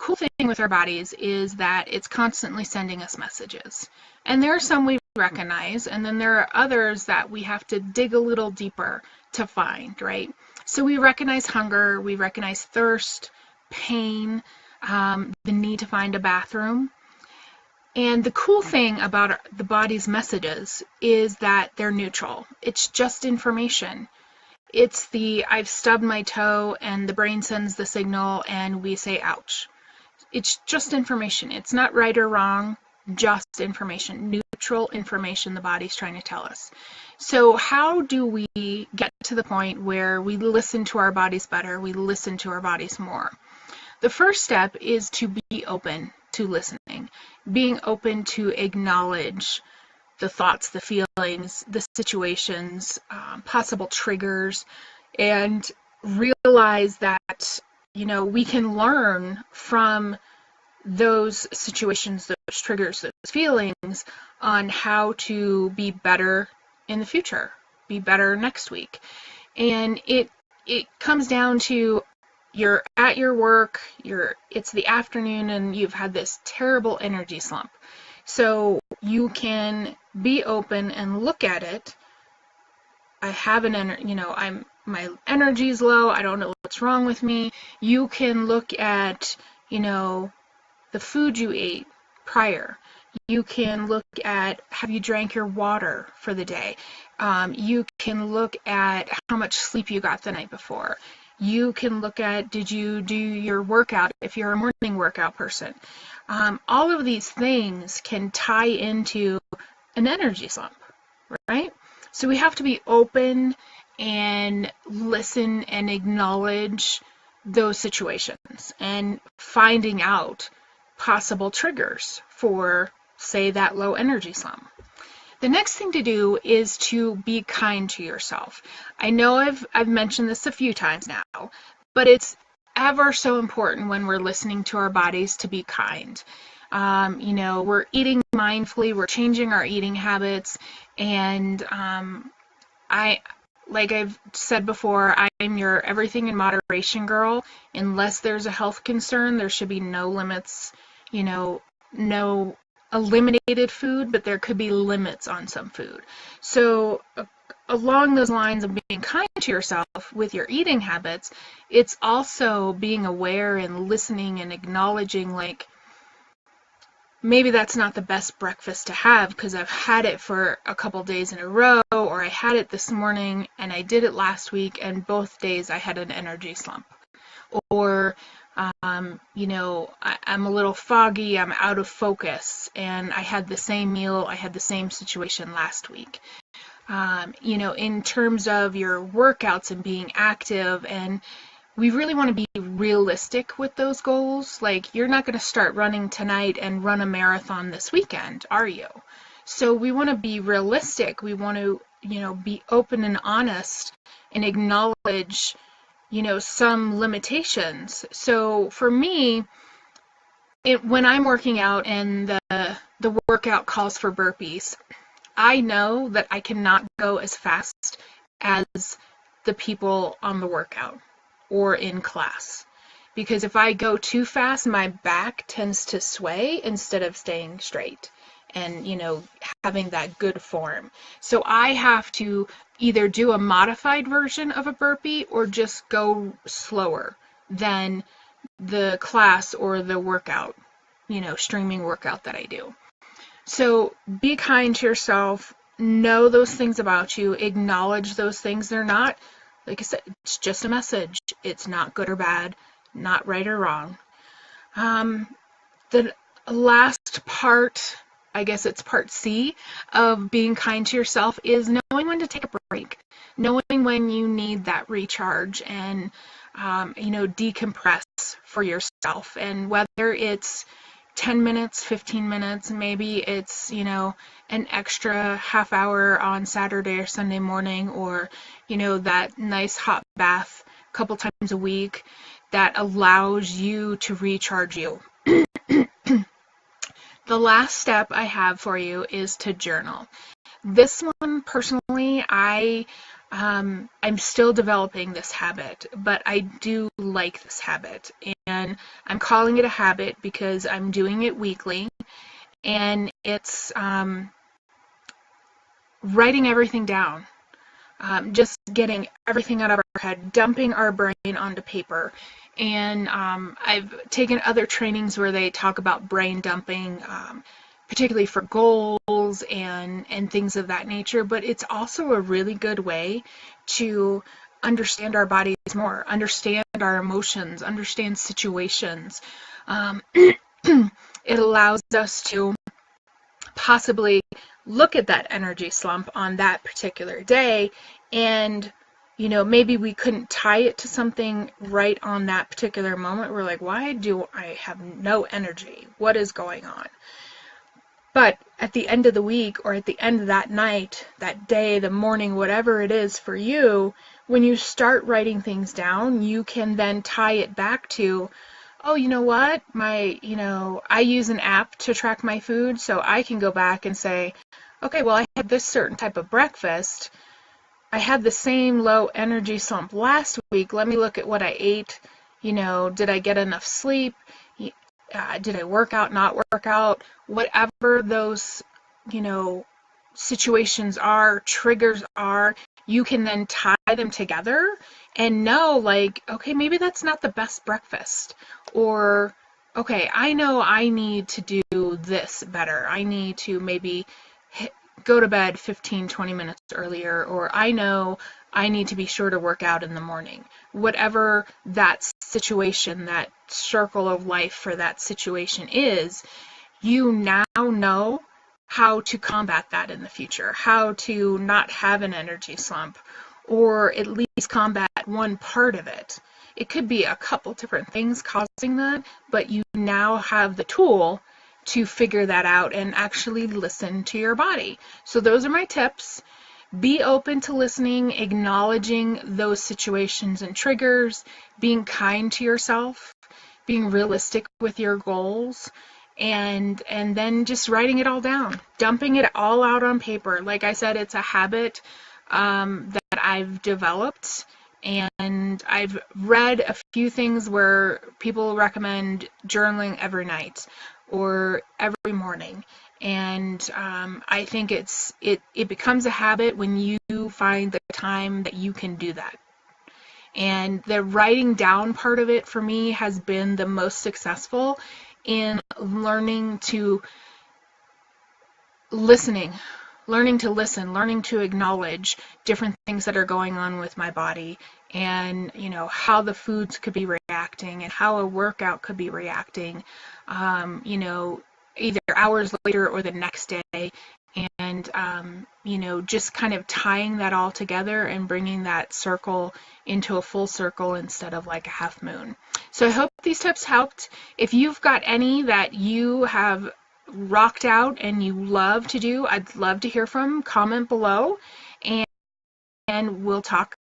cool thing with our bodies is that it's constantly sending us messages. And there are some we recognize, and then there are others that we have to dig a little deeper to find, right? So we recognize hunger, we recognize thirst, pain, the need to find a bathroom. And the cool thing about the body's messages is that they're neutral. It's just information. It's the I've stubbed my toe and the brain sends the signal and we say ouch. It's just information. It's not right or wrong, just information, neutral information the body's trying to tell us. So how do we get to the point where we listen to our bodies better, we listen to our bodies more? The first step is to be open to listening, being open to acknowledge the thoughts, the feelings, the situations, possible triggers, and realize that, we can learn from those situations, those triggers, those feelings on how to be better in the future, be better next week. And it comes down to you're at your work, it's the afternoon and you've had this terrible energy slump. So you can be open and look at it. I have my energy's low. I don't know what's wrong with me. You can look at, the food you ate prior. You can look at, have you drank your water for the day? You can look at how much sleep you got the night before. You can look at, did you do your workout if you're a morning workout person? All of these things can tie into an energy slump, right? So we have to be open and listen and acknowledge those situations and finding out possible triggers for, say, that low energy slump. The next thing to do is to be kind to yourself. I know I've mentioned this a few times now, but it's ever so important when we're listening to our bodies to be kind. We're eating mindfully, we're changing our eating habits, and like I've said before, I'm your everything in moderation girl. Unless there's a health concern, there should be no limits, no eliminated food, but there could be limits on some food. So along those lines of being kind to yourself with your eating habits, it's also being aware and listening and acknowledging, like, maybe that's not the best breakfast to have because I've had it for a couple days in a row, or I had it this morning and I did it last week and both days I had an energy slump. Or I'm a little foggy, I'm out of focus, and I had the same meal, I had the same situation last week. In terms of your workouts and being active, and we really want to be realistic with those goals. Like, you're not going to start running tonight and run a marathon this weekend, are you? So we want to be realistic. We want to, be open and honest and acknowledge some limitations. So for me, when I'm working out and the workout calls for burpees, I know that I cannot go as fast as the people on the workout or in class. Because if I go too fast, my back tends to sway instead of staying straight and, having that good form. So I have to either do a modified version of a burpee or just go slower than the class or the workout, streaming workout that I do. So be kind to yourself, know those things about you, acknowledge those things. They're not, like I said, it's just a message. It's not good or bad, not right or wrong. The last part, I guess it's part C of being kind to yourself, is knowing when to take a break, knowing when you need that recharge and, decompress for yourself. And whether it's 10 minutes, 15 minutes, maybe it's, an extra half hour on Saturday or Sunday morning, or, that nice hot bath a couple times a week that allows you to recharge you. The last step I have for you is to journal. This one, personally, I I'm still developing this habit, but I do like this habit. And I'm calling it a habit because I'm doing it weekly. And it's writing everything down, just getting everything out of our head, dumping our brain onto paper. And I've taken other trainings where they talk about brain dumping, particularly for goals and things of that nature. But it's also a really good way to understand our bodies more, understand our emotions, understand situations. It allows us to possibly look at that energy slump on that particular day, and maybe we couldn't tie it to something right on that particular moment. We're like, why do I have no energy? What is going on? But at the end of the week, or at the end of that night, that day, the morning, whatever it is for you, when you start writing things down, you can then tie it back to, oh, you know what? I use an app to track my food, so I can go back and say, okay, well, I had this certain type of breakfast. I had the same low energy slump last week. Let me look at what I ate. Did I get enough sleep? Did I work out, not work out? Whatever those, situations are, triggers are, you can then tie them together and know, like, okay, maybe that's not the best breakfast. Or, okay, I know I need to do this better. I need to maybe go to bed 15, 20 minutes earlier, or I know I need to be sure to work out in the morning. Whatever that situation, that circle of life for that situation is, you now know how to combat that in the future, how to not have an energy slump, or at least combat one part of it. It could be a couple different things causing that, but you now have the tool to figure that out and actually listen to your body. So those are my tips. Be open to listening, acknowledging those situations and triggers, being kind to yourself, being realistic with your goals, and then just writing it all down, dumping it all out on paper. Like I said, it's a habit that I've developed, and I've read a few things where people recommend journaling every night or every morning. And I think it becomes a habit when you find the time that you can do that. And the writing down part of it for me has been the most successful in learning to listen, learning to acknowledge different things that are going on with my body, and how the foods could be reacting and how a workout could be reacting, either hours later or the next day, and just kind of tying that all together and bringing that circle into a full circle instead of like a half moon. So I hope these tips helped. If you've got any that you have rocked out and you love to do, I'd love to hear from. Comment below, and we'll talk